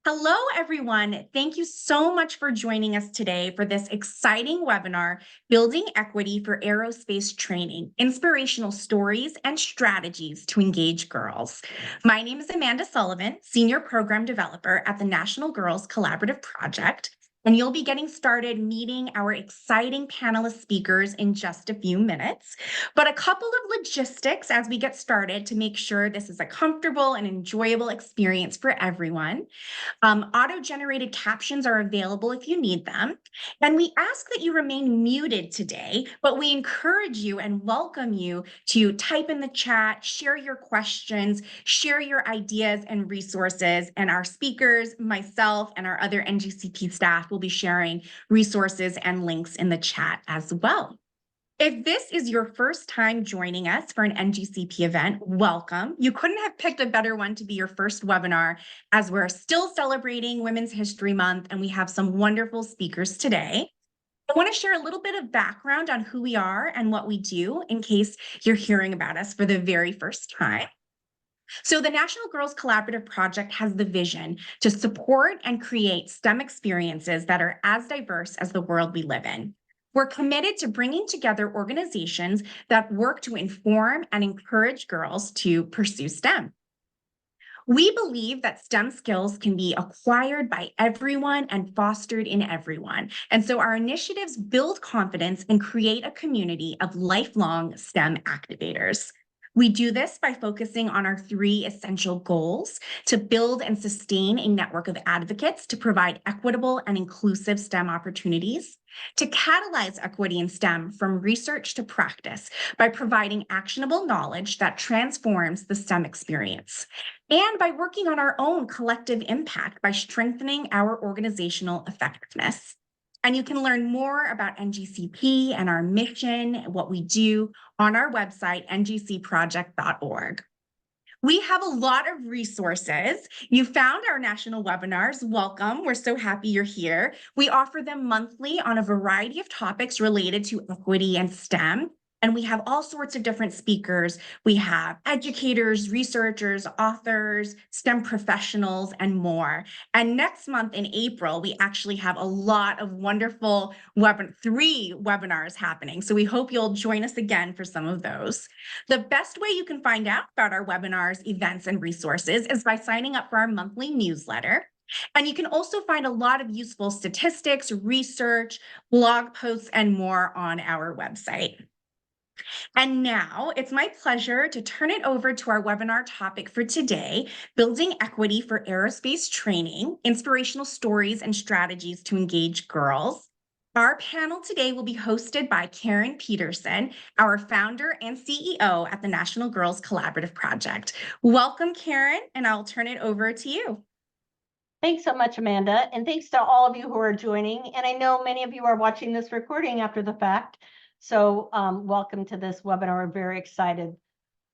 Hello, everyone. Thank you so much for joining us today for this exciting webinar, Building Equity for Aerospace Training, Inspirational Stories and Strategies to Engage Girls. My name is Amanda Sullivan, Senior Program Developer at the National Girls Collaborative Project, and you'll be getting started meeting our exciting panelist speakers in just a few minutes. But a couple of logistics as we get started to make sure this is a comfortable and enjoyable experience for everyone. Auto-generated captions are available if you need them. And we ask that you remain muted today, but we encourage you and welcome you to type in the chat, share your questions, share your ideas and resources. And our speakers, myself, and our other NGCP staff will be sharing resources and links in the chat as well. If this is your first time joining us for an NGCP event, welcome. You couldn't have picked a better one to be your first webinar, as we're still celebrating Women's History Month and we have some wonderful speakers today. I want to share a little bit of background on who we are and what we do in case you're hearing about us for the very first time. So the National Girls Collaborative Project has the vision to support and create STEM experiences that are as diverse as the world we live in. We're committed to bringing together organizations that work to inform and encourage girls to pursue STEM. We believe that STEM skills can be acquired by everyone and fostered in everyone. And so our initiatives build confidence and create a community of lifelong STEM activators. We do this by focusing on our three essential goals: to build and sustain a network of advocates to provide equitable and inclusive STEM opportunities, to catalyze equity in STEM from research to practice by providing actionable knowledge that transforms the STEM experience, and by working on our own collective impact by strengthening our organizational effectiveness. And you can learn more about NGCP and our mission, what we do, on our website, ngcproject.org. We have a lot of resources. You found our national webinars. Welcome. We're so happy you're here. We offer them monthly on a variety of topics related to equity and STEM. And we have all sorts of different speakers. We have educators, researchers, authors, STEM professionals, and more. And next month in April, we actually have a lot of wonderful 3 webinars happening. So we hope you'll join us again for some of those. The best way you can find out about our webinars, events, and resources is by signing up for our monthly newsletter. And you can also find a lot of useful statistics, research, blog posts, and more on our website. And now it's my pleasure to turn it over to our webinar topic for today, Building Equity for Aerospace Training, Inspirational Stories and Strategies to Engage Girls. Our panel today will be hosted by Karen Peterson, our founder and CEO at the National Girls Collaborative Project. Welcome, Karen, and I'll turn it over to you. Thanks so much, Amanda, and thanks to all of you who are joining. And I know many of you are watching this recording after the fact. So welcome to this webinar. We're very excited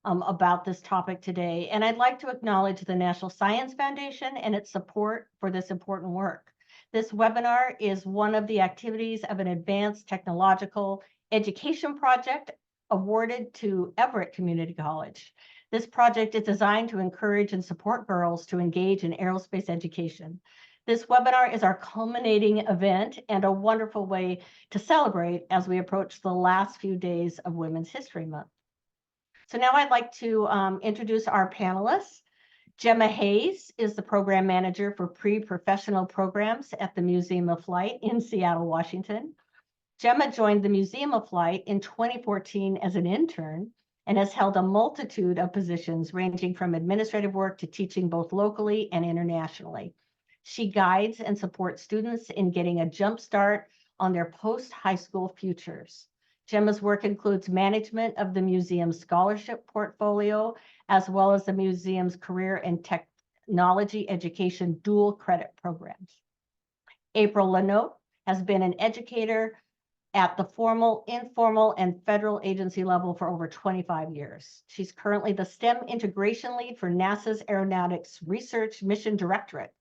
about this topic today. And I'd like to acknowledge the National Science Foundation and its support for this important work. This webinar is one of the activities of an advanced technological education project awarded to Everett Community College. This project is designed to encourage and support girls to engage in aerospace education. This webinar is our culminating event and a wonderful way to celebrate as we approach the last few days of Women's History Month. So now I'd like to introduce our panelists. Gemma Hayes is the program manager for pre-professional programs at the Museum of Flight in Seattle, Washington. Gemma joined the Museum of Flight in 2014 as an intern and has held a multitude of positions ranging from administrative work to teaching both locally and internationally. She guides and supports students in getting a jump start on their post-high school futures. Gemma's work includes management of the museum's scholarship portfolio, as well as the museum's career and technology education dual credit programs. April Lenote has been an educator at the formal, informal, and federal agency level for over 25 years. She's currently the STEM integration lead for NASA's Aeronautics Research Mission Directorate.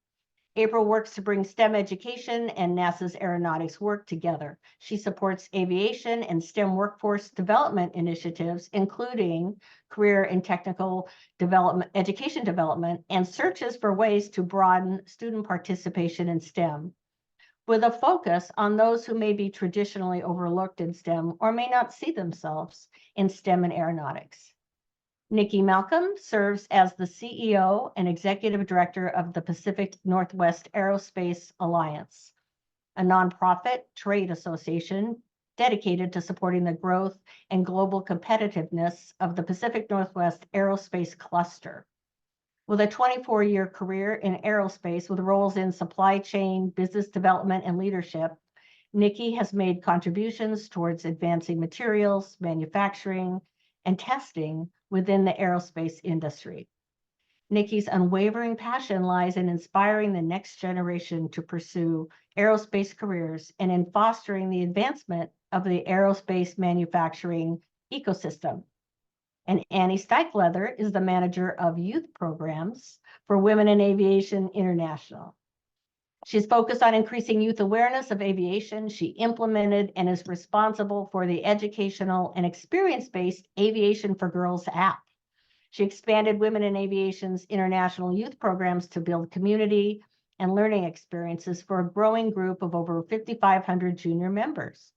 April works to bring STEM education and NASA's aeronautics work together. She supports aviation and STEM workforce development initiatives, including career and technical development, education development, and searches for ways to broaden student participation in STEM, with a focus on those who may be traditionally overlooked in STEM or may not see themselves in STEM and aeronautics. Nikki Malcolm serves as the CEO and Executive Director of the Pacific Northwest Aerospace Alliance, a nonprofit trade association dedicated to supporting the growth and global competitiveness of the Pacific Northwest Aerospace Cluster. With a 24-year career in aerospace with roles in supply chain, business development, and leadership, Nikki has made contributions towards advancing materials, manufacturing, and testing within the aerospace industry. Nikki's unwavering passion lies in inspiring the next generation to pursue aerospace careers and in fostering the advancement of the aerospace manufacturing ecosystem. And Annie Steichleather is the manager of youth programs for Women in Aviation International. She's focused on increasing youth awareness of aviation. She implemented and is responsible for the educational and experience-based Aviation for Girls app. She expanded Women in Aviation's international youth programs to build community and learning experiences for a growing group of over 5,500 junior members.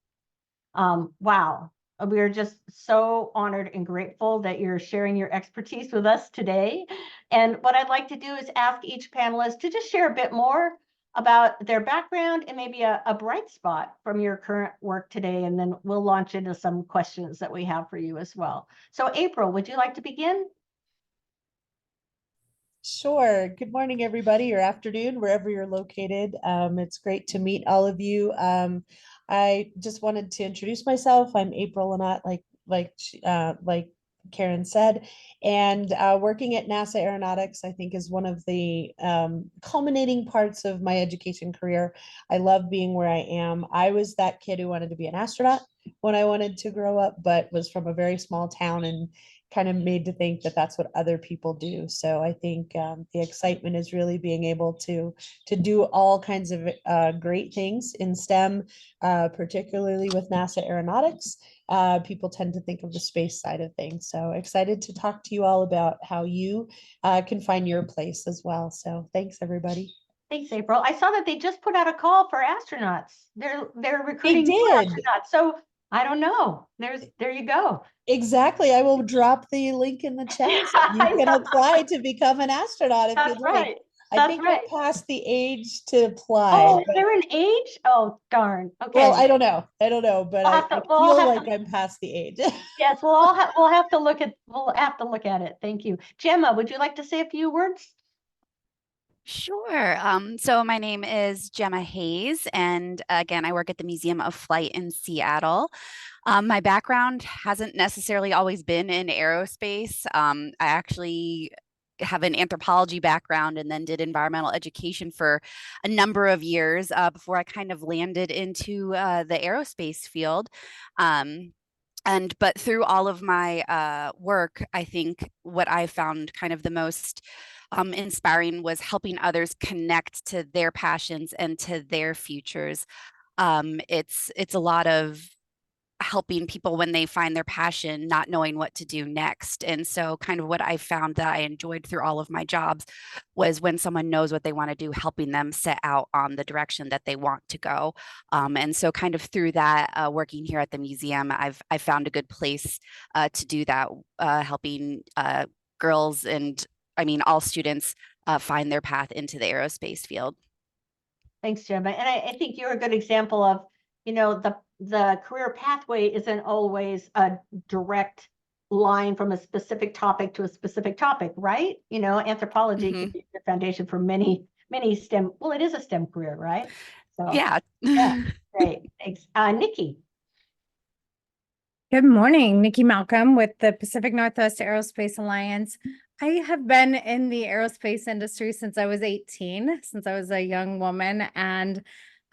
Wow. We are just so honored and grateful that you're sharing your expertise with us today. And what I'd like to do is ask each panelist to just share a bit more about their background and maybe a bright spot from your current work today, and then we'll launch into some questions that we have for you as well. So April, would you like to begin? Sure. Good morning, everybody, or afternoon, wherever you're located. It's great to meet all of you. I just wanted to introduce myself. I'm April Lynott, like Karen said, and working at NASA Aeronautics, I think, is one of the culminating parts of my education career. I love being where I am. I was that kid who wanted to be an astronaut when I wanted to grow up, but was from a very small town and kind of made to think that that's what other people do. So I think the excitement is really being able to do all kinds of great things in STEM, particularly with NASA Aeronautics. People tend to think of the space side of things. So excited to talk to you all about how you can find your place as well. So thanks, everybody. Thanks, April. I saw that they just put out a call for astronauts. They're recruiting new did. astronauts. So I don't know. There you go. Exactly. I will drop the link in the chat so you can apply to become an astronaut if you'd like. Right. I think I passed the age to apply. Oh, is there an age? Oh, darn. Okay. Well, I don't know, but I feel like I'm past the age. Yes, we'll have to look at it. Thank you. Gemma, would you like to say a few words? Sure. So my name is Gemma Hayes, and again, I work at the Museum of Flight in Seattle. My background hasn't necessarily always been in aerospace. I actually have an anthropology background and then did environmental education for a number of years before I kind of landed into the aerospace field. But through all of my work, I think what I found kind of the most inspiring was helping others connect to their passions and to their futures. It's a lot of helping people when they find their passion, not knowing what to do next. And so kind of what I found that I enjoyed through all of my jobs was when someone knows what they want to do, helping them set out on the direction that they want to go. And so kind of through that, working here at the museum, I found a good place to do that, helping girls and all students find their path into the aerospace field. Thanks, Gemma. And I think you're a good example of, the career pathway isn't always a direct line from a specific topic to a specific topic, right? Anthropology can be the foundation for many STEM. Well, it is a STEM career, right? So yeah. Great. Thanks. Nikki. Good morning, Nikki Malcolm with the Pacific Northwest Aerospace Alliance. I have been in the aerospace industry since I was 18, since I was a young woman, and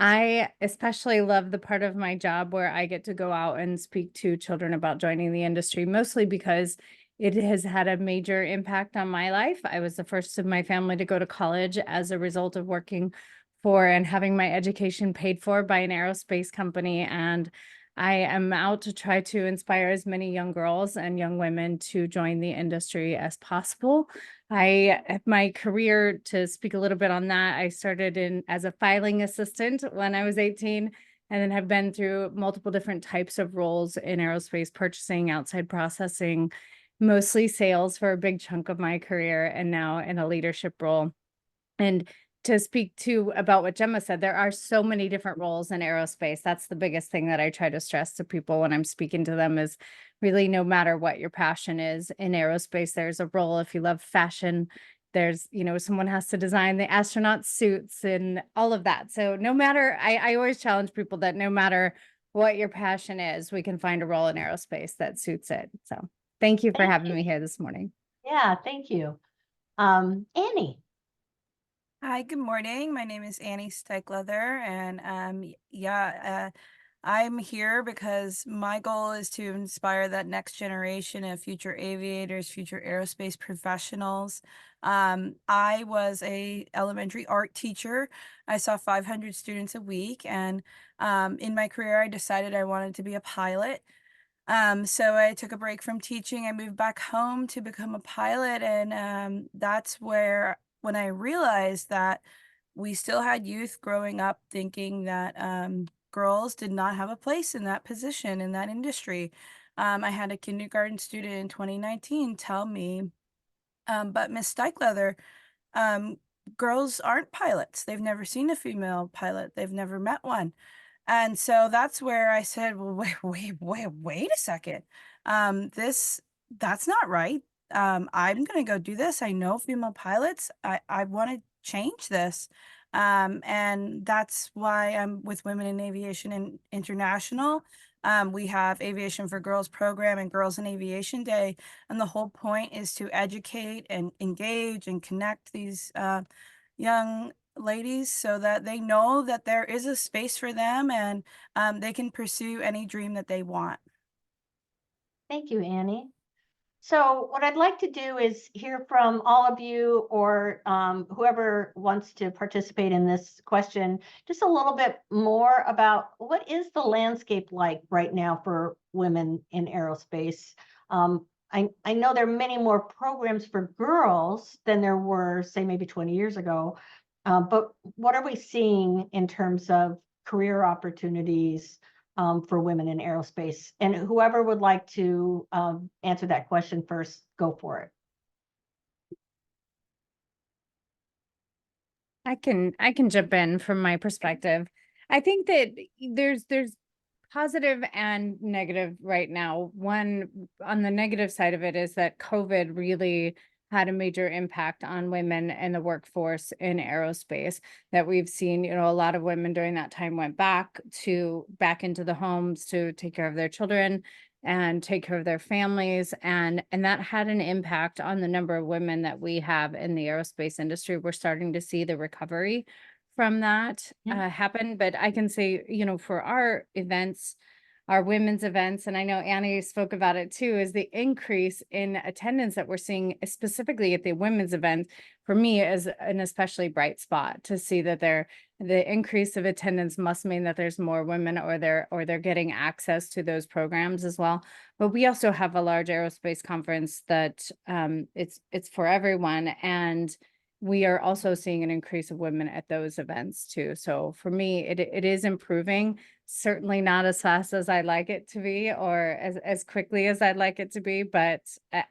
I especially love the part of my job where I get to go out and speak to children about joining the industry, mostly because it has had a major impact on my life. I was the first of my family to go to college as a result of working for and having my education paid for by an aerospace company. And I am out to try to inspire as many young girls and young women to join the industry as possible. My career, to speak a little bit on that, I started in as a filing assistant when I was 18, and then have been through multiple different types of roles in aerospace, purchasing, outside processing, mostly sales for a big chunk of my career, and now in a leadership role. And to speak to about what Gemma said, there are so many different roles in aerospace. That's the biggest thing that I try to stress to people when I'm speaking to them is really no matter what your passion is in aerospace, there's a role. If you love fashion, there's, someone has to design the astronaut suits and all of that. So no matter, I always challenge people that no matter what your passion is, we can find a role in aerospace that suits it. So thank you for Thank having you. me here this morning. Yeah, thank you. Annie. Hi, good morning. My name is Annie Steikleather, and I'm here because my goal is to inspire that next generation of future aviators, future aerospace professionals. I was a elementary art teacher. I saw 500 students a week, and in my career, I decided I wanted to be a pilot. So I took a break from teaching. I moved back home to become a pilot, and that's where when I realized that we still had youth growing up thinking that girls did not have a place in that position in that industry. I had a kindergarten student in 2019 tell me, but Miss Steikleather, um, girls aren't pilots. They've never seen a female pilot. They've never met one. And so that's where I said, well, wait a second. That's not right. I'm gonna go do this. I know female pilots. I want to change this. And that's why I'm with Women in Aviation International. We have Aviation for Girls program and Girls in Aviation Day. And the whole point is to educate and engage and connect these young ladies so that they know that there is a space for them and they can pursue any dream that they want. Thank you, Annie. So what I'd like to do is hear from all of you or whoever wants to participate in this question, just a little bit more about what is the landscape like right now for women in aerospace. I know there are many more programs for girls than there were, say, maybe 20 years ago. But what are we seeing in terms of career opportunities for women in aerospace? And whoever would like to answer that question first, go for it. I can jump in from my perspective. I think that there's positive and negative right now. One, on the negative side of it is that COVID really had a major impact on women in the workforce in aerospace, that we've seen, a lot of women during that time went back into the homes to take care of their children and take care of their families, and that had an impact on the number of women that we have in the aerospace industry. We're starting to see the recovery from that happen, but I can say, for our events, our women's events, and I know Annie spoke about it too, is the increase in attendance that we're seeing specifically at the women's event, for me, is an especially bright spot to see that the increase of attendance must mean that there's more women, or they're getting access to those programs as well. But we also have a large aerospace conference that it's for everyone, and we are also seeing an increase of women at those events too. So for me, it is improving, certainly not as fast as I'd like it to be, or as quickly as I'd like it to be, but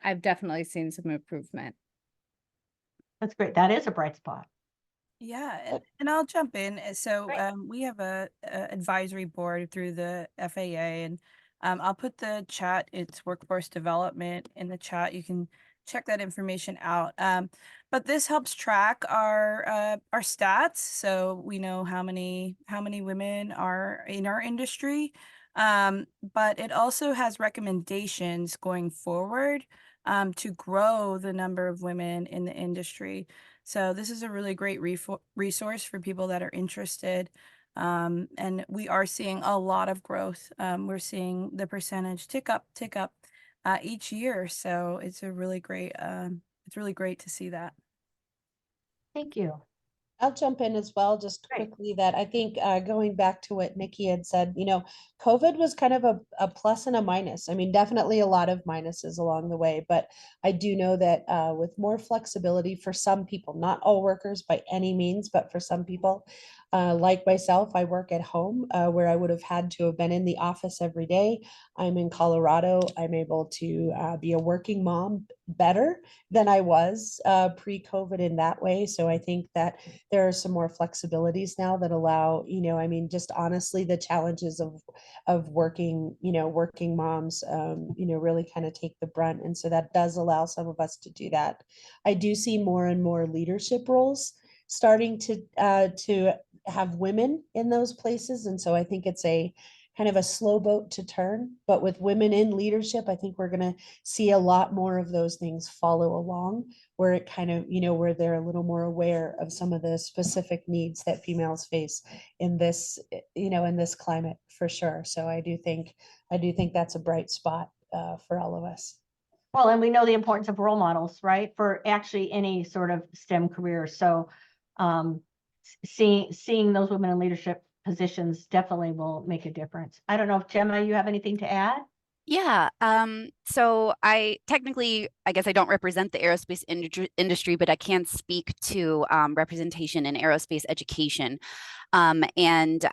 I've definitely seen some improvement. That's great. That is a bright spot. Yeah, and I'll jump in. So Right. we have a advisory board through the FAA, and I'll put the chat, it's workforce development, in the chat. You can check that information out. But this helps track our stats, so we know how many women are in our industry. But it also has recommendations going forward to grow the number of women in the industry. So this is a really great resource for people that are interested. And we are seeing a lot of growth. We're seeing the percentage tick up. each year. So it's a really great, it's really great to see that. Thank you. I'll jump in as well, just Great. quickly, that I think going back to what Nikki had said, COVID was kind of a plus and a minus. I mean, definitely a lot of minuses along the way, but I do know that with more flexibility for some people, not all workers by any means, but for some people, like myself, I work at home where I would have had to have been in the office every day. I'm in Colorado. I'm able to be a working mom better than I was pre-COVID in that way. So I think that there are some more flexibilities now that allow, I mean, just honestly, the challenges of working, working moms, really kind of take the brunt. And so that does allow some of us to do that. I do see more and more leadership roles starting to have women in those places. And so I think it's a kind of a slow boat to turn, but with women in leadership, I think we're going to see a lot more of those things follow along, where it kind of, where they're a little more aware of some of the specific needs that females face in this, in this climate for sure. So I do think that's a bright spot for all of us. Well, and we know the importance of role models, right? For actually any sort of STEM career. So seeing those women in leadership positions definitely will make a difference. I don't know if Gemma, you have anything to add? Yeah. So I guess I don't represent the aerospace industry, but I can speak to representation in aerospace education. And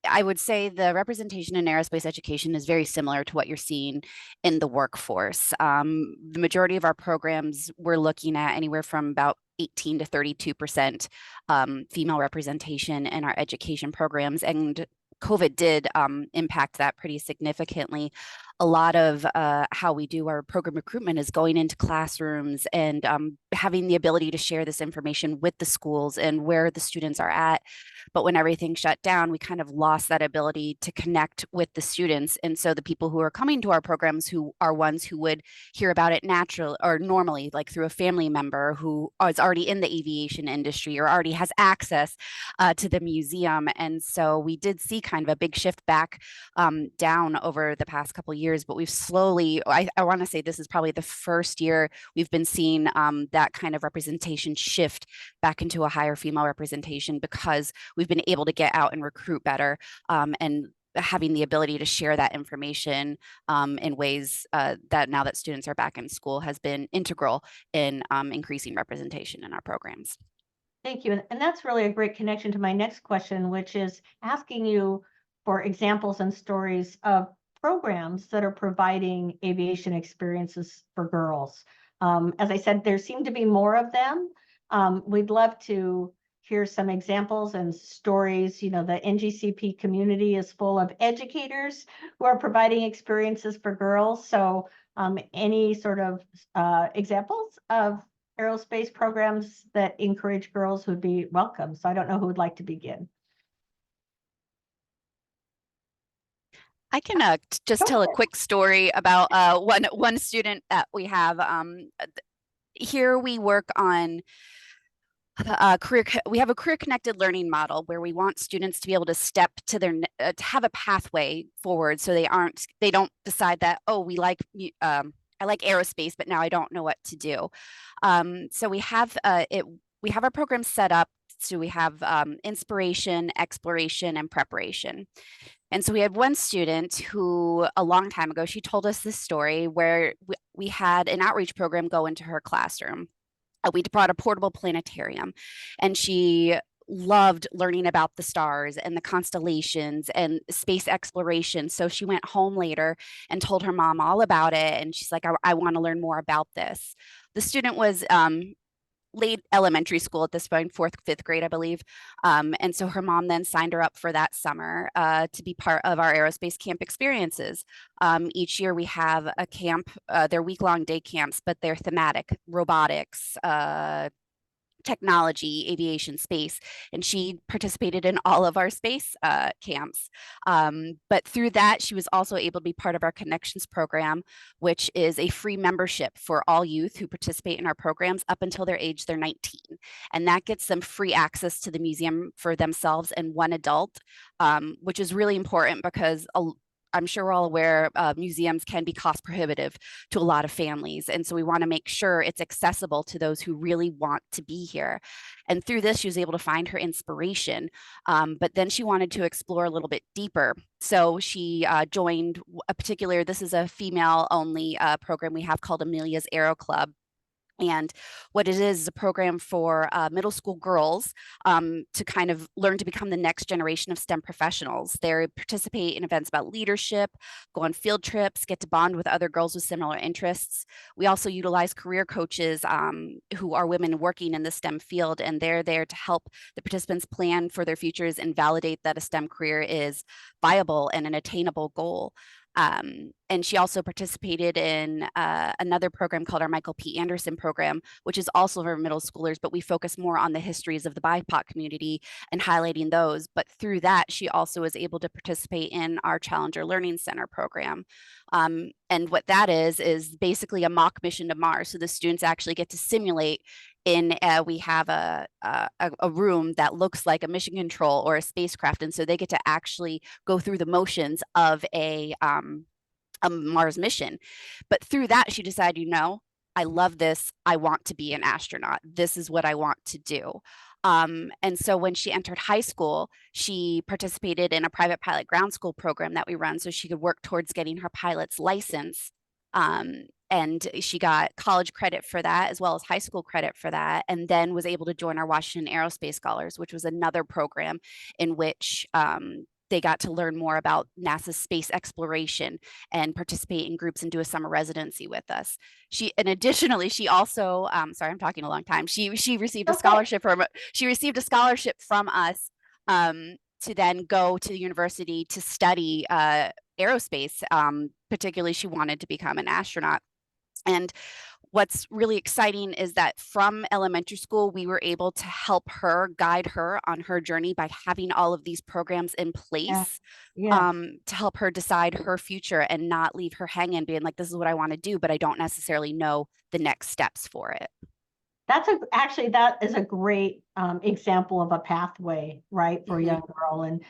I would say the representation in aerospace education is very similar to what you're seeing in the workforce. The majority of our programs, we're looking at anywhere from about 18 to 32% female representation in our education programs. And COVID did impact that pretty significantly. A lot of how we do our program recruitment is going into classrooms and having the ability to share this information with the schools and where the students are at. But when everything shut down, we kind of lost that ability to connect with the students. And so the people who are coming to our programs, who are ones who would hear about it naturally or normally, like through a family member who is already in the aviation industry or already has access to the museum. And so we did see kind of a big shift back down over the past couple of years, but we've slowly, I want to say this is probably the first year we've been seeing that kind of representation shift back into a higher female representation, because we've been able to get out and recruit better and having the ability to share that information in ways that now that students are back in school has been integral in increasing representation in our programs. Thank you. And that's really a great connection to my next question, which is asking you for examples and stories of programs that are providing aviation experiences for girls. As I said, there seem to be more of them. We'd love to hear some examples and stories. The NGCP community is full of educators who are providing experiences for girls. So any sort of examples of aerospace programs that encourage girls would be welcome. So I don't know who would like to begin. I can just tell a quick story about one student that we have. Here we work on we have a career connected learning model where we want students to be able to step to to have a pathway forward, so they don't decide that, oh, I like aerospace, but now I don't know what to do. So we have our program set up. So we have inspiration, exploration, and preparation. And so we had one student who, a long time ago, she told us this story where we had an outreach program go into her classroom. We brought a portable planetarium, and she loved learning about the stars and the constellations and space exploration. So she went home later and told her mom all about it. And she's like, I want to learn more about this. The student was late elementary school at this point, 4th, 5th grade, I believe. And so her mom then signed her up for that summer to be part of our aerospace camp experiences. Each year we have a camp, they're week-long day camps, but they're thematic: robotics, technology, aviation, space, and she participated in all of our space camps. But through that, she was also able to be part of our Connections program, which is a free membership for all youth who participate in our programs up until they're 19. And that gets them free access to the museum for themselves and one adult, which is really important because I'm sure we're all aware museums can be cost prohibitive to a lot of families. And so we want to make sure it's accessible to those who really want to be here. And through this, she was able to find her inspiration. But then she wanted to explore a little bit deeper. So she joined a particular, this is a female only program we have called Amelia's Aero Club. And what it is a program for middle school girls to kind of learn to become the next generation of STEM professionals. They participate in events about leadership, go on field trips, get to bond with other girls with similar interests. We also utilize career coaches who are women working in the STEM field, and they're there to help the participants plan for their futures and validate that a STEM career is viable and an attainable goal. And she also participated in another program called our Michael P. Anderson program, which is also for middle schoolers, but we focus more on the histories of the BIPOC community and highlighting those. But through that, she also was able to participate in our Challenger Learning Center program. And what that is basically a mock mission to Mars. So the students actually get to simulate we have a room that looks like a mission control or a spacecraft. And so they get to actually go through the motions of a Mars mission. But through that, she decided, I love this. I want to be an astronaut. This is what I want to do. And so when she entered high school, she participated in a private pilot ground school program that we run so she could work towards getting her pilot's license. And she got college credit for that as well as high school credit for that, and then was able to join our Washington Aerospace Scholars, which was another program in which they got to learn more about NASA's space exploration and participate in groups and do a summer residency with us. Additionally, she also, sorry, I'm talking a long time. She received a scholarship from us to then go to the university to study aerospace. Particularly, she wanted to become an astronaut. And what's really exciting is that from elementary school, we were able to help her, guide her on her journey by having all of these programs in place to help her decide her future and not leave her hanging, being like, this is what I want to do, but I don't necessarily know the next steps for it. Actually, that is a great example of a pathway, right, for a young girl. And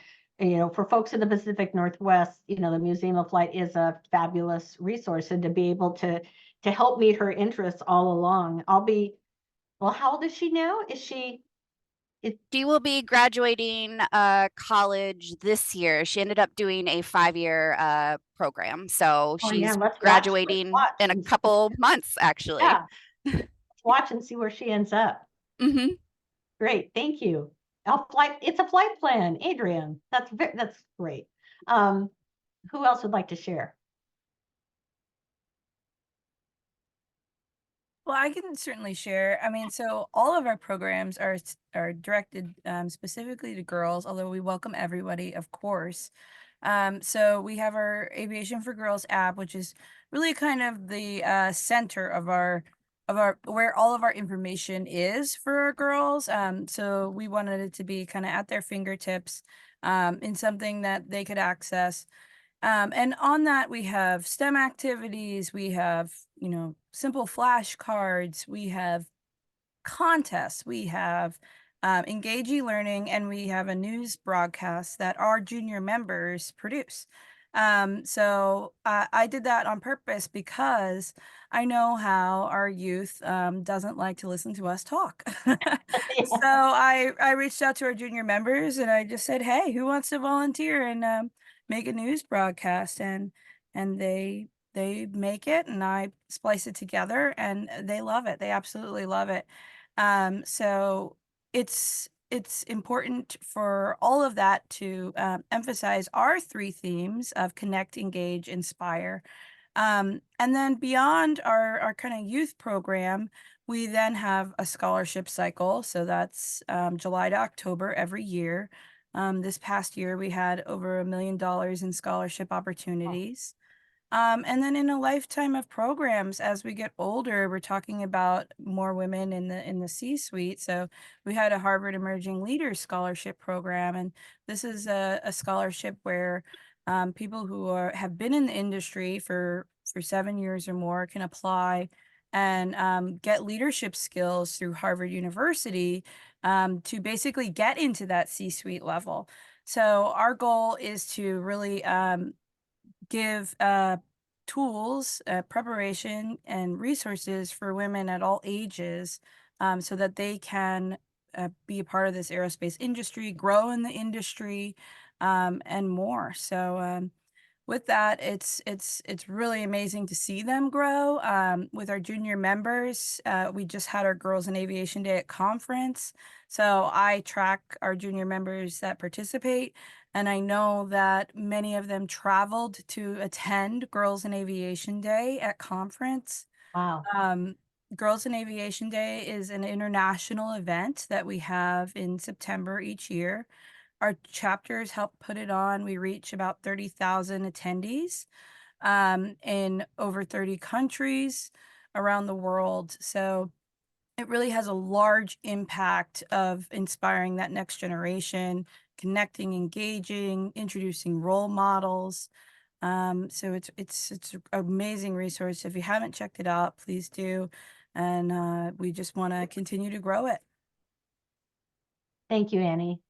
for folks in the Pacific Northwest, the Museum of Flight is a fabulous resource, and to be able to help meet her interests all along. How old is she now? She will be graduating college this year. She ended up doing a 5-year program. So she's graduating in a couple months, actually. Yeah. Let's watch and see where she ends up. Great, thank you. It's a flight plan, Adrian. That's great. Who else would like to share? Well, I can certainly share. I mean, so all of our programs are directed specifically to girls, although we welcome everybody, of course. So we have our Aviation for Girls app, which is really kind of the center of our where all of our information is for our girls. So we wanted it to be kind of at their fingertips in something that they could access. And on that, we have STEM activities, we have, simple flashcards, we have contests, we have engaging learning, and we have a news broadcast that our junior members produce. So I did that on purpose because I know how our youth doesn't like to listen to us talk. So I reached out to our junior members and I just said, hey, who wants to volunteer and make a news broadcast? And they make it, and I splice it together, and they love it. They absolutely love it. So it's important for all of that to emphasize our 3 themes of connect, engage, inspire. And then beyond our kind of youth program, we then have a scholarship cycle. So that's July to October every year. This past year, we had over $1 million in scholarship opportunities. And then in a lifetime of programs, as we get older, we're talking about more women in the C-suite. So we had a Harvard Emerging Leaders Scholarship Program, and this is a scholarship where people who have been in the industry for 7 years or more can apply and get leadership skills through Harvard University to basically get into that C-suite level. So our goal is to really give tools, preparation, and resources for women at all ages, so that they can be a part of this aerospace industry, grow in the industry, and more. So with that, it's really amazing to see them grow. With our junior members, we just had our Girls in Aviation Day at conference. So I track our junior members that participate, and I know that many of them traveled to attend Girls in Aviation Day at conference. Wow. Girls in Aviation Day is an international event that we have in September each year. Our chapters help put it on. We reach about 30,000 attendees in over 30 countries around the world. So it really has a large impact of inspiring that next generation, connecting, engaging, introducing role models. So it's an amazing resource. If you haven't checked it out, please do. And we just want to continue to grow it. Thank you, Annie.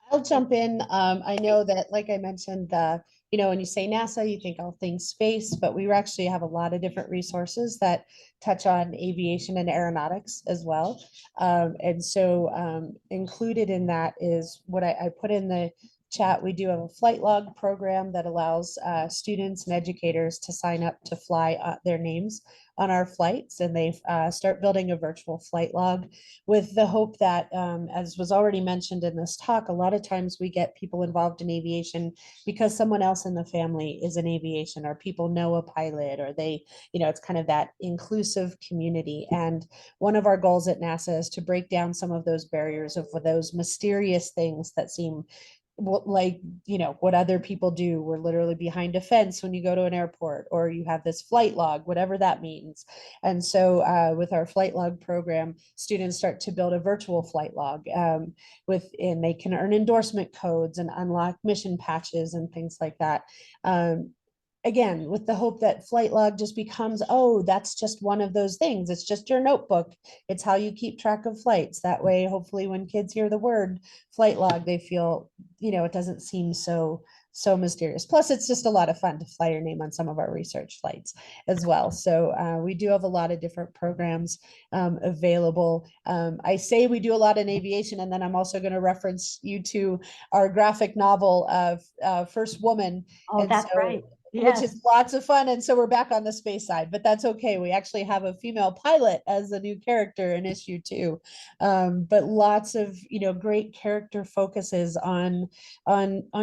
I'll jump in. I know that, like I mentioned, when you say NASA, you think all things space, but we actually have a lot of different resources that touch on aviation and aeronautics as well. And so included in that is what I put in the chat. We do have a flight log program that allows students and educators to sign up to fly their names on our flights, and they start building a virtual flight log with the hope that, as was already mentioned in this talk, a lot of times we get people involved in aviation because someone else in the family is in aviation, or people know a pilot, or they, it's kind of that inclusive community. And one of our goals at NASA is to break down some of those barriers of those mysterious things that seem like, what other people do. We're literally behind a fence when you go to an airport, or you have this flight log, whatever that means. And so with our flight log program, students start to build a virtual flight log and they can earn endorsement codes and unlock mission patches and things like that. Again, with the hope that flight log just becomes, oh, that's just one of those things. It's just your notebook. It's how you keep track of flights. That way, hopefully when kids hear the word flight log, they feel, it doesn't seem so mysterious. Plus, it's just a lot of fun to fly your name on some of our research flights as well. So we do have a lot of different programs available. I say we do a lot in aviation, and then I'm also going to reference you to our graphic novel of First Woman. Oh, And that's so, right. which Yes. is lots of fun. And so we're back on the space side, but that's okay. We actually have a female pilot as a new character in issue 2. But lots of, great character focuses on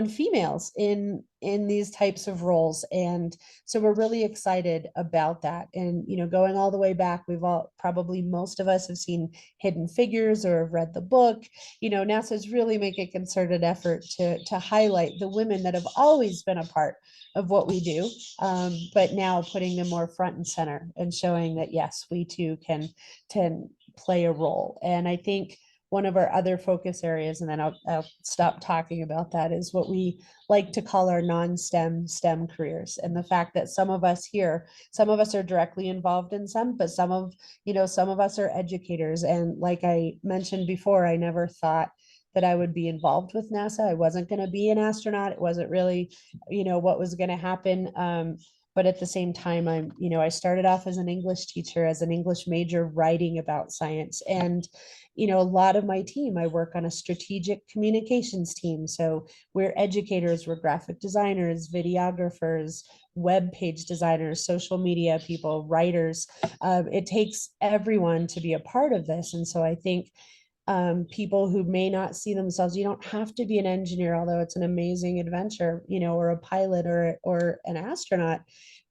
females in these types of roles. And so we're really excited about that. And, going all the way back, probably most of us have seen Hidden Figures or have read the book. NASA's really make a concerted effort to highlight the women that have always been a part of what we do, but now putting them more front and center and showing that, yes, we too can play a role. And I think one of our other focus areas, and then I'll stop talking about that, is what we like to call our non-STEM STEM careers. And the fact that some of us are directly involved in some, but some of us are educators. And like I mentioned before, I never thought that I would be involved with NASA. I wasn't going to be an astronaut. It wasn't really, what was going to happen. But at the same time, I started off as an English teacher, as an English major, writing about science. And, a lot of my team, I work on a strategic communications team. So we're educators, we're graphic designers, videographers, web page designers, social media people, writers. It takes everyone to be a part of this. And so I think people who may not see themselves, you don't have to be an engineer, although it's an amazing adventure, or a pilot or an astronaut.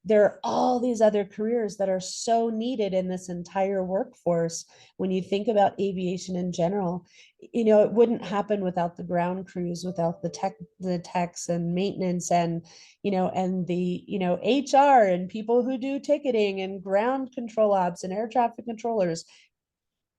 There are all these other careers that are so needed in this entire workforce. When you think about aviation in general, it wouldn't happen without the ground crews, without the techs and maintenance and, and the, HR and people who do ticketing and ground control ops and air traffic controllers.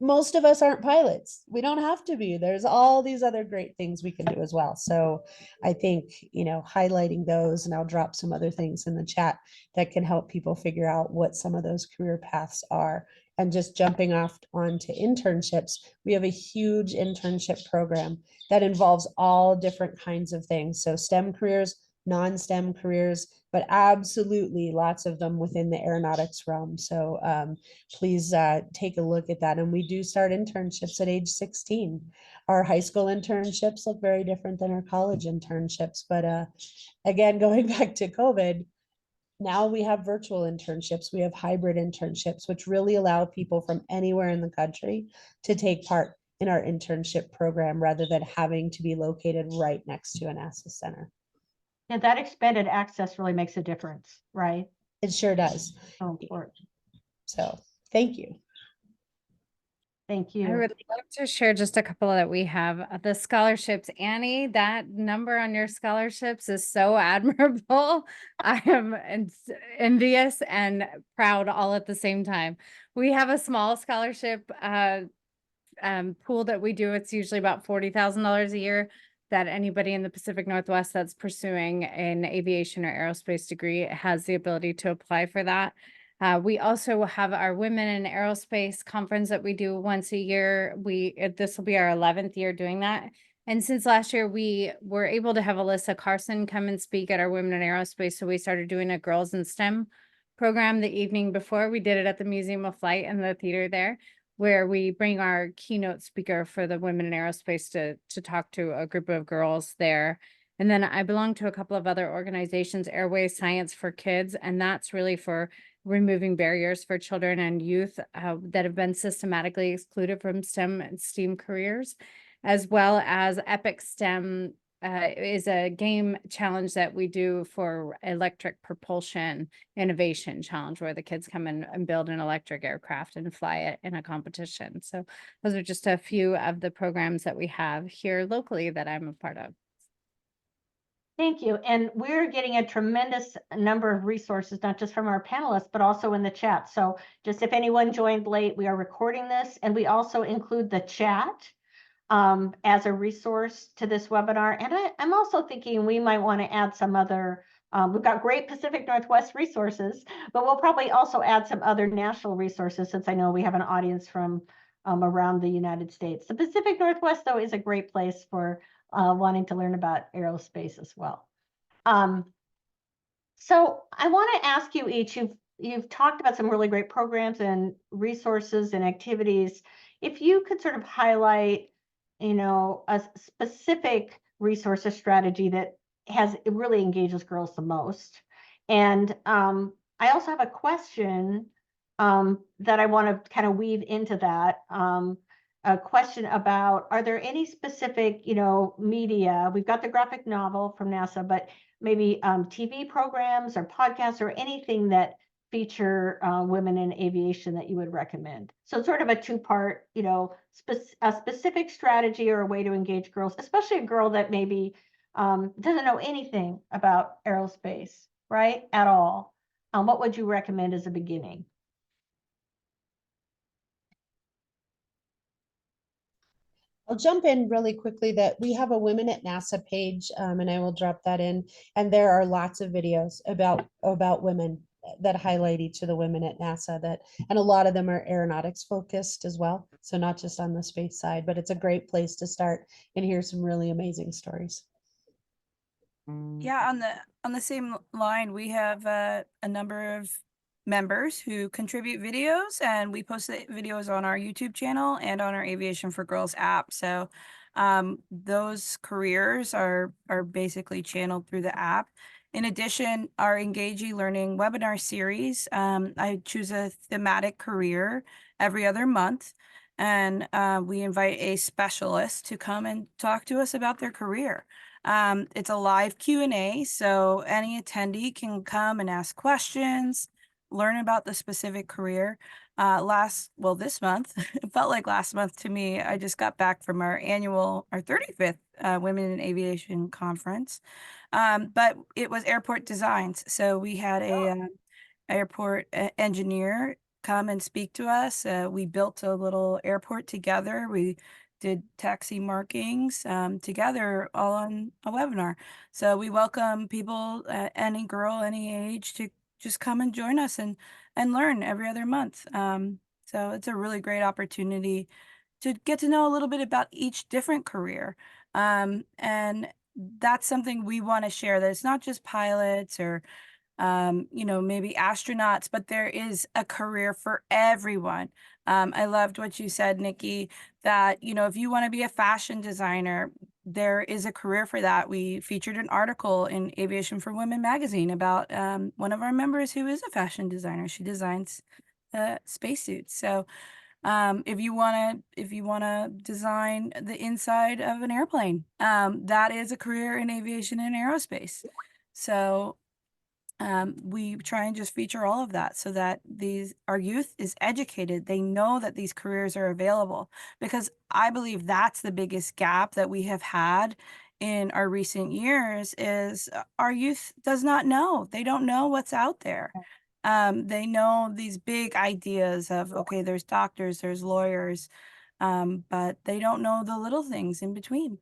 Most of us aren't pilots. We don't have to be. There's all these other great things we can do as well. So I think, highlighting those, and I'll drop some other things in the chat that can help people figure out what some of those career paths are. And just jumping off onto internships, we have a huge internship program that involves all different kinds of things. So STEM careers, non-STEM careers, but absolutely lots of them within the aeronautics realm. So please take a look at that. And we do start internships at age 16. Our high school internships look very different than our college internships. But again, going back to COVID, now we have virtual internships, we have hybrid internships, which really allow people from anywhere in the country to take part in our internship program rather than having to be located right next to a NASA center. And that expanded access really makes a difference, right? It sure does. So important. So thank you. Thank I you. would love to share just a couple that we have. The scholarships, Annie, that number on your scholarships is so admirable. I am envious and proud all at the same time. We have a small scholarship pool that we do. It's usually about $40,000 a year that anybody in the Pacific Northwest that's pursuing an aviation or aerospace degree has the ability to apply for that. We also have our Women in Aerospace conference that we do once a year. This will be our 11th year doing that. And since last year, we were able to have Alyssa Carson come and speak at our Women in Aerospace. So we started doing a Girls in STEM program the evening before. We did it at the Museum of Flight and the theater there, where we bring our keynote speaker for the Women in Aerospace to talk to a group of girls there. And then I belong to a couple of other organizations, Airway Science for Kids, and that's really for removing barriers for children and youth that have been systematically excluded from STEM and STEAM careers, as well as Epic STEM is a game challenge that we do for electric propulsion innovation challenge, where the kids come in and build an electric aircraft and fly it in a competition. So those are just a few of the programs that we have here locally that I'm a part of. Thank you. And we're getting a tremendous number of resources, not just from our panelists, but also in the chat. So just if anyone joined late, we are recording this, and we also include the chat as a resource to this webinar. And I'm also thinking we might want to add some other, we've got great Pacific Northwest resources, but we'll probably also add some other national resources, since I know we have an audience from around the United States. The Pacific Northwest, though, is a great place for wanting to learn about aerospace as well. So I want to ask you each, you've talked about some really great programs and resources and activities. If you could sort of highlight, a specific resource or strategy that it really engages girls the most. And I also have a question that I want to kind of weave into that. A question about, are there any specific, media? We've got the graphic novel from NASA, but maybe TV programs or podcasts or anything that feature women in aviation that you would recommend. So sort of a two-part, a specific strategy or a way to engage girls, especially a girl that maybe doesn't know anything about aerospace, right, at all. What would you recommend as a beginning? I'll jump in really quickly that we have a Women at NASA page, and I will drop that in. And there are lots of videos about women that highlight each of the women at NASA, and a lot of them are aeronautics focused as well. So not just on the space side, but it's a great place to start and hear some really amazing stories. Yeah, on the same line, we have a number of members who contribute videos, and we post the videos on our YouTube channel and on our Aviation for Girls app. So those careers are basically channeled through the app. In addition, our Engage eLearning webinar series, I choose a thematic career every other month, and we invite a specialist to come and talk to us about their career. It's a live Q&A, so any attendee can come and ask questions, learn about the specific career. This month, it felt like last month to me. I just got back from our 35th Women in Aviation conference, but it was airport designs. So we had a airport engineer come and speak to us. We built a little airport together. We did taxi markings together, all on a webinar. So we welcome people, any girl, any age, to just come and join us and learn every other month. So it's a really great opportunity to get to know a little bit about each different career. And that's something we want to share, that it's not just pilots or maybe astronauts, but there is a career for everyone. I loved what you said, Nikki, that, if you want to be a fashion designer, there is a career for that. We featured an article in Aviation for Women magazine about one of our members who is a fashion designer. She designs spacesuits. So if you want to design the inside of an airplane, that is a career in aviation and aerospace. So we try and just feature all of that so that our youth is educated. They know that these careers are available, because I believe that's the biggest gap that we have had in our recent years is our youth does not know. They don't know what's out there. They know these big ideas of, okay, there's doctors, there's lawyers, but they don't know the little things in between.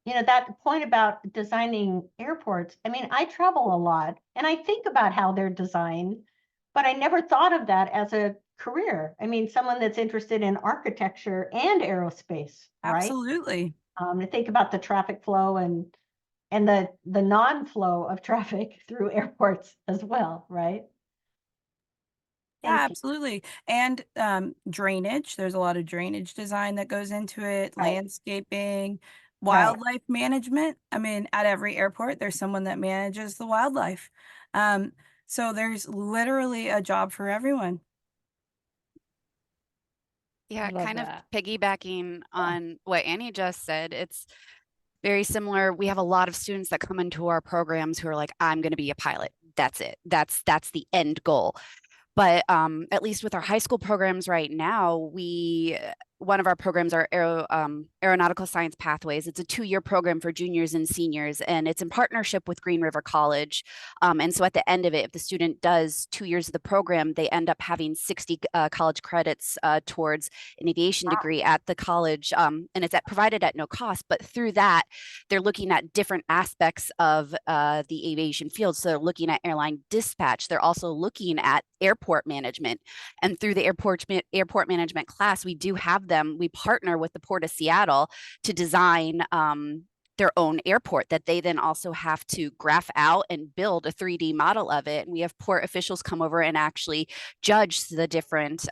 That point about designing airports, I mean, I travel a lot and I think about how they're designed, but I never thought of that as a career. I mean, someone that's interested in architecture and aerospace, right? Absolutely. To think about the traffic flow and the non-flow of traffic through airports as well, right? Yeah, Thank you. absolutely. And drainage, there's a lot of drainage design that goes into it, Right. landscaping, Right. wildlife management. I mean, at every airport, there's someone that manages the wildlife. So there's literally a job for everyone. Yeah, Love kind of that. piggybacking on what Annie just said, it's very similar. We have a lot of students that come into our programs who are like, I'm going to be a pilot. That's it. That's the end goal. But at least with our high school programs right now, one of our programs are aeronautical science pathways. It's a 2-year program for juniors and seniors, and it's in partnership with Green River College. And so at the end of it, if the student does 2 years of the program, they end up having 60 college credits towards an aviation degree at the college, and it's provided at no cost. But through that, they're looking at different aspects of the aviation field. So they're looking at airline dispatch. They're also looking at airport management. And through the airport management class, we do have them. We partner with the Port of Seattle to design their own airport that they then also have to graph out and build a 3D model of it. And we have port officials come over and actually judge the different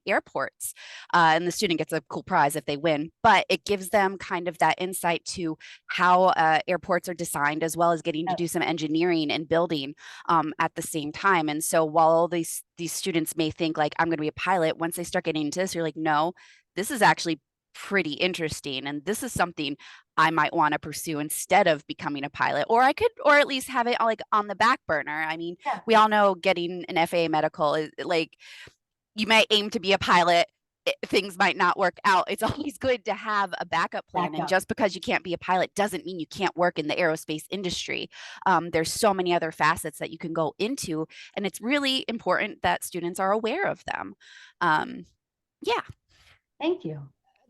airports. And the student gets a cool prize if they win, but it gives them kind of that insight to how airports are designed, as well as getting to do some engineering and building at the same time. And so while these students may think like, I'm going to be a pilot, once they start getting into this, you're like, no, this is actually pretty interesting. And this is something I might want to pursue instead of becoming a pilot, or I could, or at least have it like on the back burner. I mean, we all know getting an FAA medical is like, you might aim to be a pilot. Things might not work out. It's always good to have a backup plan. And just because you can't be a pilot doesn't mean you can't work in the aerospace industry. There's so many other facets that you can go into, and it's really important that students are aware of them. Yeah. Thank you.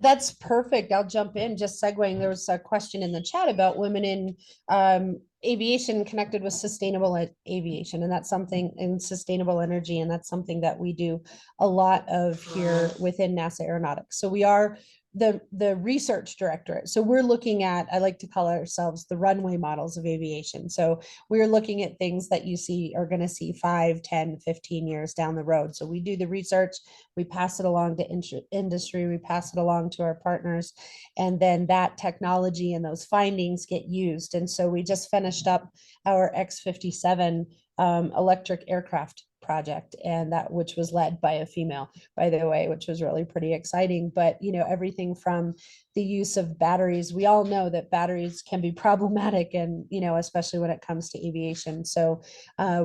That's perfect. I'll jump in, just segueing. There was a question in the chat about women in aviation connected with sustainable aviation, and that's something in sustainable energy, and that's something that we do a lot of here within NASA Aeronautics. So we are the research directorate. So we're looking at, I like to call ourselves the runway models of aviation. So we're looking at things that you are going to see 5, 10, 15 years down the road. So we do the research, we pass it along to industry, we pass it along to our partners, and then that technology and those findings get used. And so we just finished up our X-57 electric aircraft project, and that which was led by a female, by the way, which was really pretty exciting. But everything from the use of batteries, we all know that batteries can be problematic, and especially when it comes to aviation. So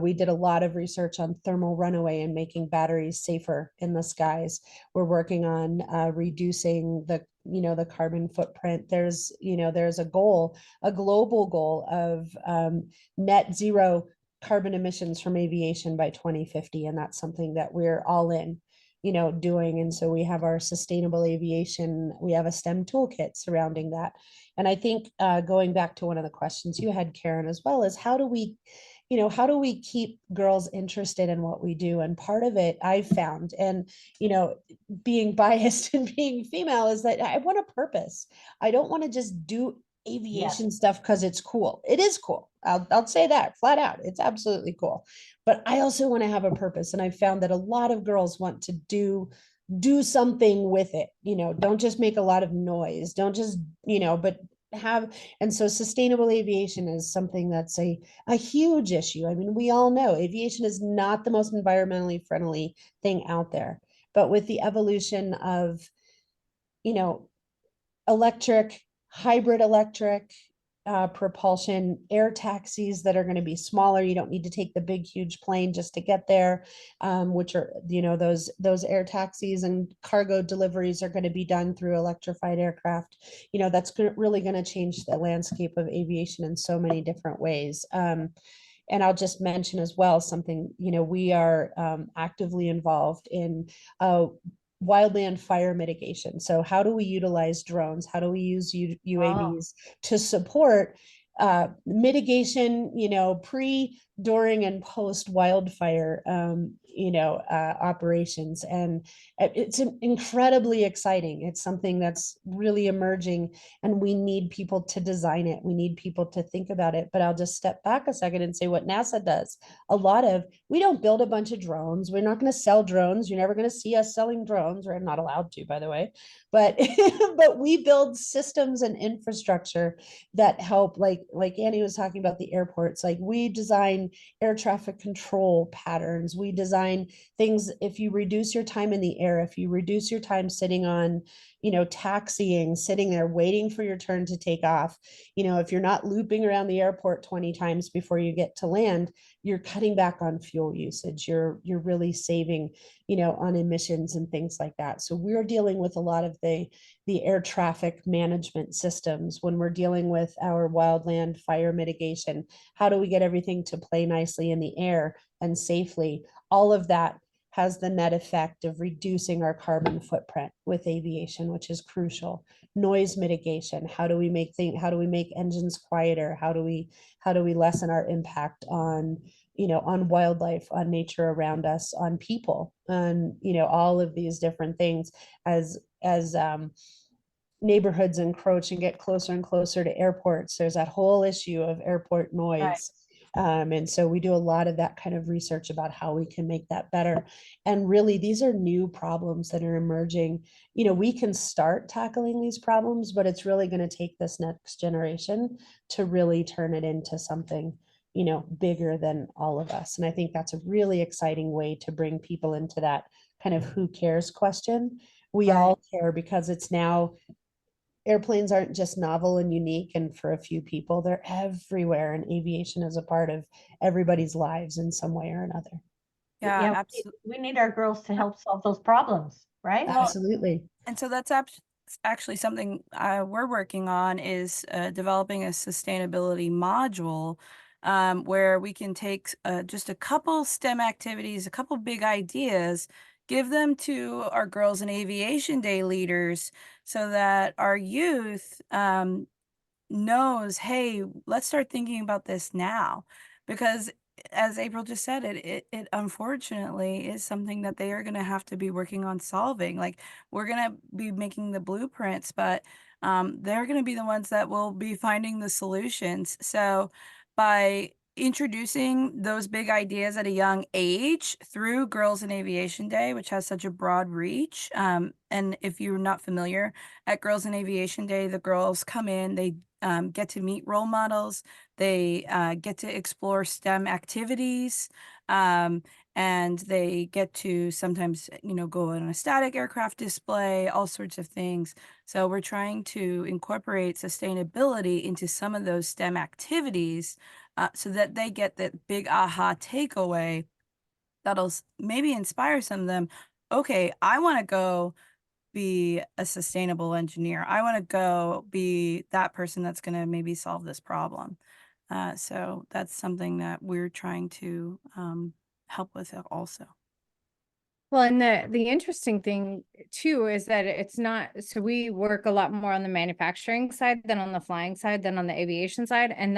we did a lot of research on thermal runaway and making batteries safer in the skies. We're working on reducing the carbon footprint. There's a goal, a global goal of net zero carbon emissions from aviation by 2050. And that's something that we're all in, doing. And so we have our sustainable aviation, we have a STEM toolkit surrounding that. And I think going back to one of the questions you had, Karen, as well, is how do we keep girls interested in what we do? And part of it I've found, and being biased and being female, is that I want a purpose. I don't want to just do aviation stuff because it's cool. It is cool. I'll say that flat out. It's absolutely cool. But I also want to have a purpose. And I found that a lot of girls want to do something with it. Don't just make a lot of noise. Don't just, but have, and so sustainable aviation is something that's a huge issue. I mean, we all know aviation is not the most environmentally friendly thing out there, but with the evolution of, electric, hybrid electric, propulsion, air taxis that are going to be smaller. You don't need to take the big, huge plane just to get there, which are, those air taxis and cargo deliveries are going to be done through electrified aircraft. That's really going to change the landscape of aviation in so many different ways. And I'll just mention as well something, we are actively involved in wildland fire mitigation. So how do we utilize drones? How do we use UAVs to support mitigation, pre, during, and post wildfire, operations? And it's incredibly exciting. It's something that's really emerging, and we need people to design it. We need people to think about it. But I'll just step back a second and say what NASA does. We don't build a bunch of drones. We're not going to sell drones. You're never going to see us selling drones. We're not allowed to, by the way. But but we build systems and infrastructure that help, like Annie was talking about the airports. Like, we design air traffic control patterns. We design things. If you reduce your time in the air, if you reduce your time sitting on, taxiing, sitting there waiting for your turn to take off, if you're not looping around the airport 20 times before you get to land, you're cutting back on fuel usage. You're really saving, on emissions and things like that. So we're dealing with a lot of the air traffic management systems when we're dealing with our wildland fire mitigation. How do we get everything to play nicely in the air and safely? All of that has the net effect of reducing our carbon footprint with aviation, which is crucial. Noise mitigation. How do we make engines quieter? How do we lessen our impact on, on wildlife, on nature around us, on people, on, all of these different things as neighborhoods encroach and get closer and closer to airports. There's that whole issue of airport noise. And so we do a lot of that kind of research about how we can make that better. And really, these are new problems that are emerging. We can start tackling these problems, but it's really going to take this next generation to really turn it into something, bigger than all of us. And I think that's a really exciting way to bring people into that kind of who cares question. We all care, because it's now, airplanes aren't just novel and unique and for a few people, they're everywhere, and aviation is a part of everybody's lives in some way or another. Yeah, absolutely. We need our girls to help solve those problems, right? Absolutely. And so that's actually something we're working on, is developing a sustainability module where we can take just a couple STEM activities, a couple big ideas, give them to our Girls in Aviation Day leaders so that our youth knows, hey, let's start thinking about this now. Because as April just said, it unfortunately is something that they are going to have to be working on solving. Like, we're going to be making the blueprints, but they're going to be the ones that will be finding the solutions. So by introducing those big ideas at a young age through Girls in Aviation Day, which has such a broad reach. And if you're not familiar, at Girls in Aviation Day, the girls come in, they get to meet role models, they get to explore STEM activities, and they get to sometimes, go on a static aircraft display, all sorts of things. So we're trying to incorporate sustainability into some of those STEM activities so that they get that big aha takeaway that'll maybe inspire some of them. Okay, I want to go be a sustainable engineer. I want to go be that person that's going to maybe solve this problem. So that's something that we're trying to help with also. Well, and the interesting thing too is that it's not, so we work a lot more on the manufacturing side than on the flying side than on the aviation side, and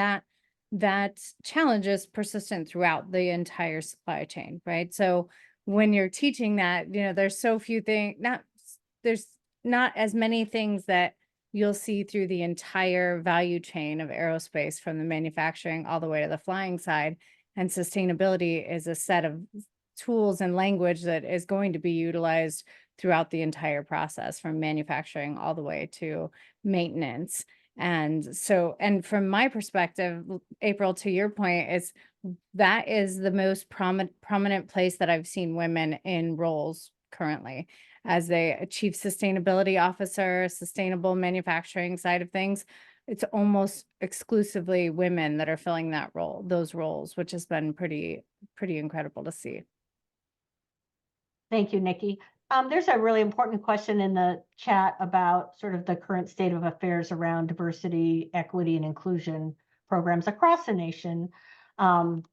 that challenge is persistent throughout the entire supply chain, right? So when you're teaching that, there's so few things, there's not as many things that you'll see through the entire value chain of aerospace, from the manufacturing all the way to the flying side. And sustainability is a set of tools and language that is going to be utilized throughout the entire process, from manufacturing all the way to maintenance. And so, and from my perspective, April, to your point, is that is the most prominent place that I've seen women in roles currently, as a chief sustainability officer, sustainable manufacturing side of things. It's almost exclusively women that are filling that role, those roles, which has been pretty incredible to see. Thank you, Nikki. There's a really important question in the chat about sort of the current state of affairs around diversity, equity, and inclusion programs across the nation,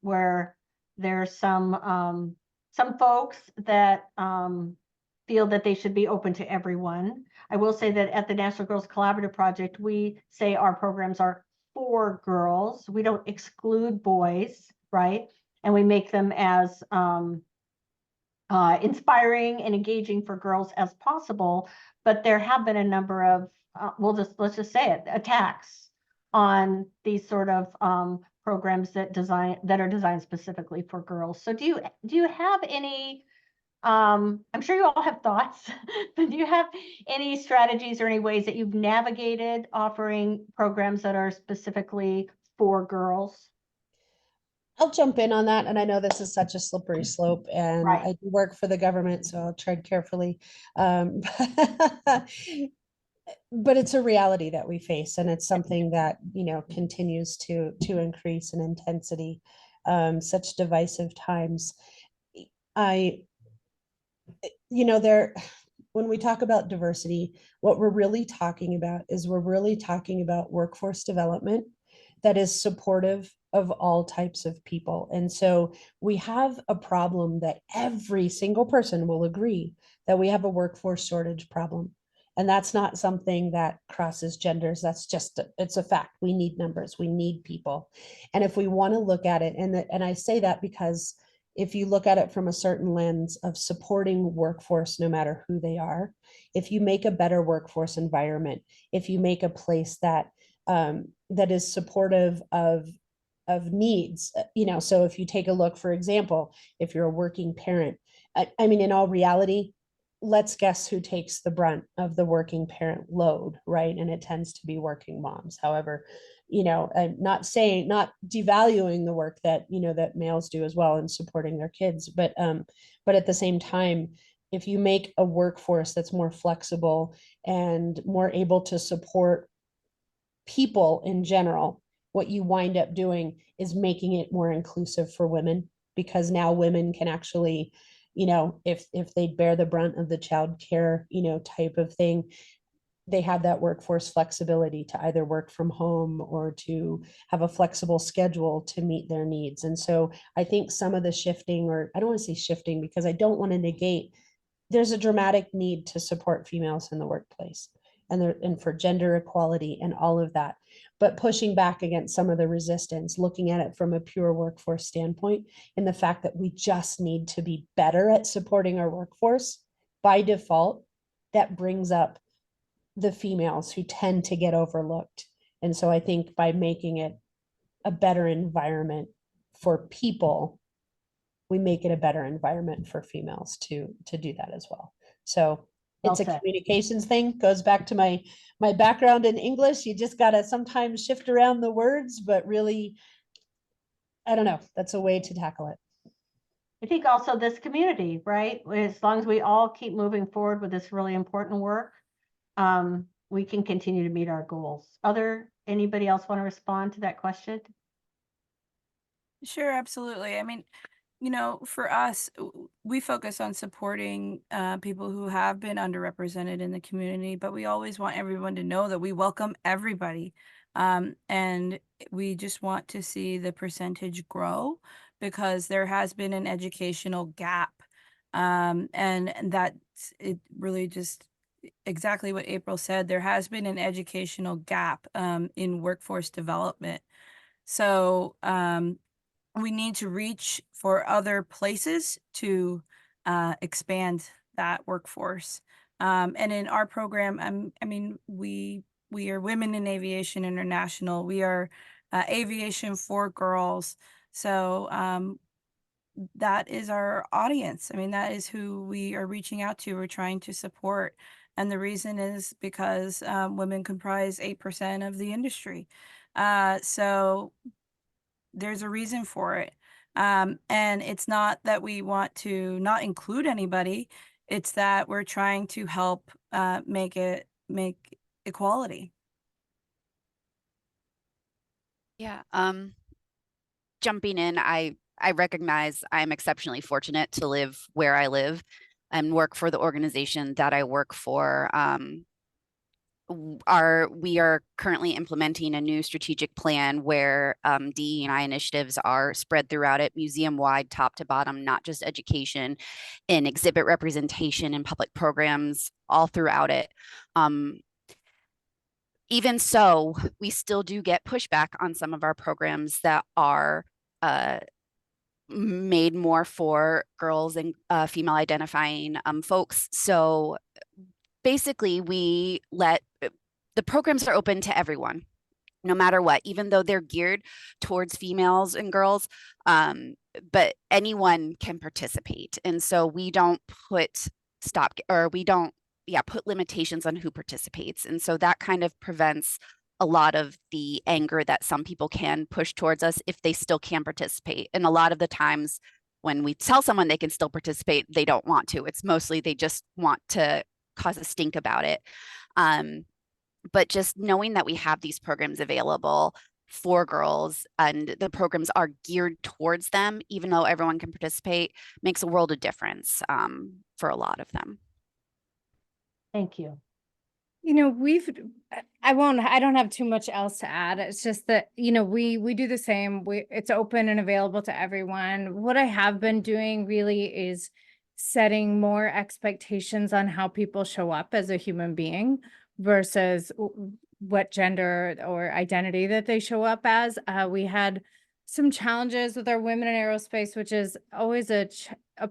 where there's some folks that feel that they should be open to everyone. I will say that at the National Girls Collaborative Project, we say our programs are for girls. We don't exclude boys, right? And we make them as inspiring and engaging for girls as possible. But there have been a number of, let's just say it, attacks on these sort of programs that are designed specifically for girls. So do you have any, I'm sure you all have thoughts, but do you have any strategies or any ways that you've navigated offering programs that are specifically for girls? I'll jump in on that. And I know this is such a slippery slope, and Right. I do work for the government, so I'll tread carefully. But it's a reality that we face, and it's something that, continues to increase in intensity. Such divisive times. I, there, when we talk about diversity, what we're really talking about is workforce development that is supportive of all types of people. And so we have a problem that every single person will agree that we have a workforce shortage problem. And that's not something that crosses genders. That's just, it's a fact. We need numbers, we need people. And if we want to look at it, and I say that because if you look at it from a certain lens of supporting workforce, no matter who they are, if you make a better workforce environment, if you make a place that that is supportive of needs, so if you take a look, for example, if you're a working parent, I mean, in all reality, let's guess who takes the brunt of the working parent load, right? And it tends to be working moms. However, I'm not devaluing the work that, that males do as well in supporting their kids, but at the same time, if you make a workforce that's more flexible and more able to support people in general, what you wind up doing is making it more inclusive for women, because now women can actually, if they bear the brunt of the child care, type of thing, they have that workforce flexibility to either work from home or to have a flexible schedule to meet their needs. And so I think some of the shifting, or I don't want to say shifting because I don't want to negate, there's a dramatic need to support females in the workplace and for gender equality and all of that. But pushing back against some of the resistance, looking at it from a pure workforce standpoint, and the fact that we just need to be better at supporting our workforce by default, that brings up the females who tend to get overlooked. And so I think by making it a better environment for people, we make it a better environment for females to do that as well. So it's a communications thing. Goes back to my background in English. You just got to sometimes shift around the words, but really, I don't know, that's a way to tackle it. I think also this community, right? As long as we all keep moving forward with this really important work, we can continue to meet our goals. Anybody else want to respond to that question? Sure, absolutely. I mean, for us, we focus on supporting people who have been underrepresented in the community, but we always want everyone to know that we welcome everybody. And we just want to see the percentage grow, because there has been an educational gap. And that's it, really just exactly what April said. There has been an educational gap in workforce development. So we need to reach for other places to expand that workforce. And in our program, I mean, we we are Women in Aviation International. We are Aviation for Girls. So that is our audience. I mean, that is who we are reaching out to. We're trying to support. And the reason is because women comprise 8% of the industry. So there's a reason for it. And it's not that we want to not include anybody. It's that we're trying to help make equality. Yeah. Jumping in, I recognize I'm exceptionally fortunate to live where I live and work for the organization that I work for. We are currently implementing a new strategic plan where DE&I initiatives are spread throughout it, museum-wide, top to bottom, not just education, in exhibit representation and public programs all throughout it. Even so, we still do get pushback on some of our programs that are made more for girls and female identifying folks. So basically, we let the programs are open to everyone, no matter what, even though they're geared towards females and girls, but anyone can participate. And so we don't put put limitations on who participates. And so that kind of prevents a lot of the anger that some people can push towards us if they still can participate. And a lot of the times when we tell someone they can still participate, they don't want to. It's mostly they just want to cause a stink about it. But just knowing that we have these programs available for girls and the programs are geared towards them, even though everyone can participate, makes a world of difference for a lot of them. Thank you. You know, I don't have too much else to add. It's just that, you know, we do the same. It's open and available to everyone. What I have been doing really is setting more expectations on how people show up as a human being versus what gender or identity that they show up as. We had some challenges with our women in aerospace, which is always a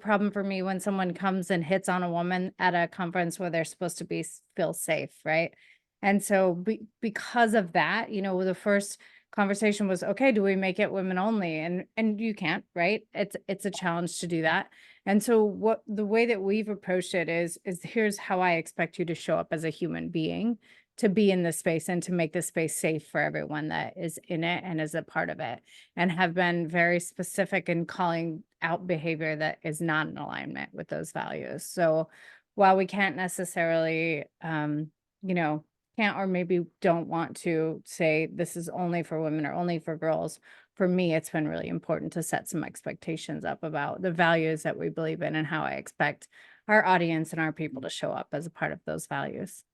problem for me when someone comes and hits on a woman at a conference where they're supposed to feel safe, right? And so because of that, you know, the first conversation was, okay, do we make it women only? And you can't, right? It's a challenge to do that. And so the way that we've approached it is here's how I expect you to show up as a human being, to be in this space and to make the space safe for everyone that is in it and is a part of it, and have been very specific in calling out behavior that is not in alignment with those values. So while we can't necessarily, you know, can't or maybe don't want to say this is only for women or only for girls, for me, it's been really important to set some expectations up about the values that we believe in and how I expect our audience and our people to show up as a part of those values.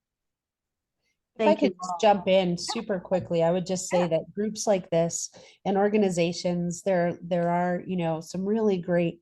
If I could just jump in super quickly, I would just say that groups like this and organizations, there are, you know, some really great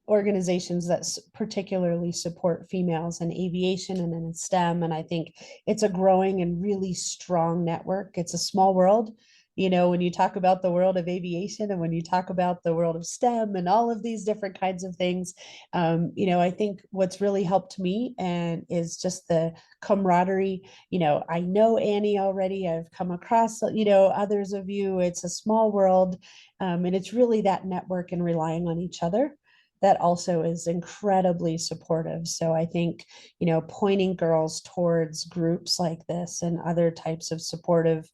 organizations that particularly support females in aviation and in STEM. And I think it's a growing and really strong network. It's a small world. You know, when you talk about the world of aviation and when you talk about the world of STEM and all of these different kinds of things, you know, I think what's really helped me and is just the camaraderie. You know, I know Annie already. I've come across, you know, others of you. It's a small world, and it's really that network and relying on each other that also is incredibly supportive. So I think, you know, pointing girls towards groups like this and other types of supportive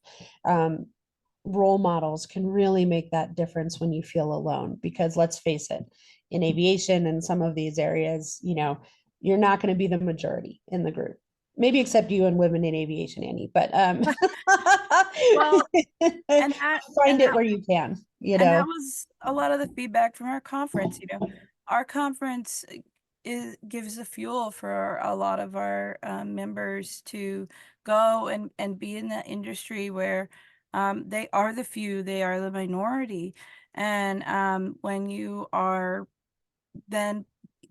role models can really make that difference when you feel alone. Because let's face it, in aviation and some of these areas, you know, you're not going to be the majority in the group. Maybe except you and women in aviation, Annie, but Well, and find it where you can, you know. And that was a lot of the feedback from our conference. You know, our conference gives the fuel for a lot of our members to go and be in the industry where they are the few, they are the minority. And when you are then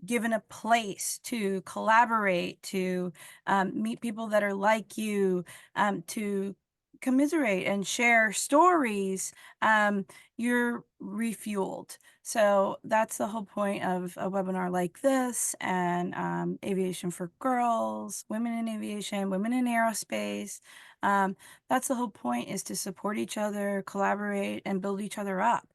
given a place to collaborate, to meet people that are like you, to commiserate and share stories, you're refueled. So that's the whole point of a webinar like this, and Aviation for Girls, Women in Aviation, Women in Aerospace. That's the whole point, is to support each other, collaborate, and build each other up.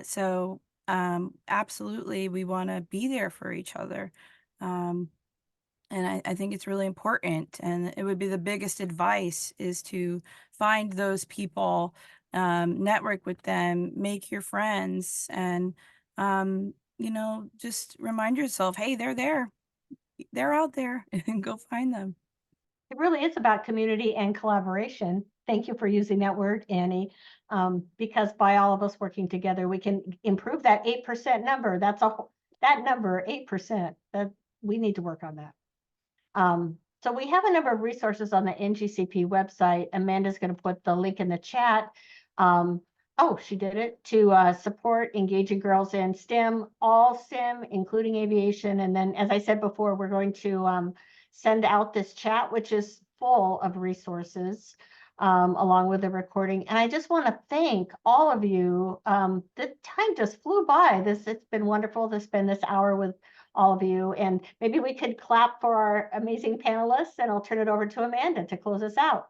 So absolutely, we want to be there for each other. And I think it's really important, and it would be the biggest advice, is to find those people, network with them, make your friends, and, just remind yourself, hey, they're there. They're out there, and go find them. It really is about community and collaboration. Thank you for using that word, Annie. Because by all of us working together, we can improve that 8% number. That number, 8%, that we need to work on that. So we have a number of resources on the NGCP website. Amanda's going to put the link in the chat. Oh, she did it, to support engaging girls in STEM, all STEM, including aviation. And then, as I said before, we're going to send out this chat, which is full of resources, along with the recording. And I just want to thank all of you. The time just flew by. It's been wonderful to spend this hour with all of you. And maybe we could clap for our amazing panelists, and I'll turn it over to Amanda to close us out.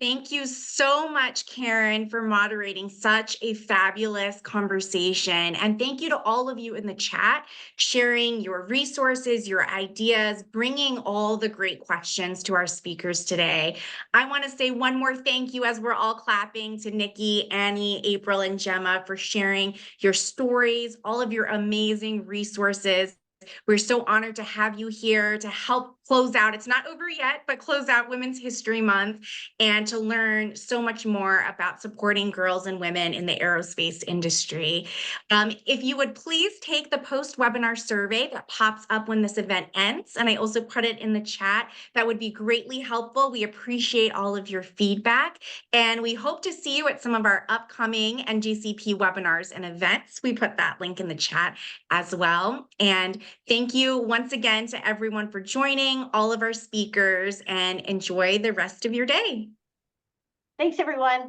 Thank you so much, Karen, for moderating such a fabulous conversation. And thank you to all of you in the chat, sharing your resources, your ideas, bringing all the great questions to our speakers today. I want to say one more thank you, as we're all clapping, to Nikki, Annie, April, and Gemma for sharing your stories, all of your amazing resources. We're so honored to have you here to help close out. It's not over yet, but close out Women's History Month, and to learn so much more about supporting girls and women in the aerospace industry. If you would please take the post-webinar survey that pops up when this event ends, and I also put it in the chat, that would be greatly helpful. We appreciate all of your feedback, and we hope to see you at some of our upcoming NGCP webinars and events. We put that link in the chat as well. And thank you once again to everyone for joining, all of our speakers, and enjoy the rest of your day. Thanks, everyone.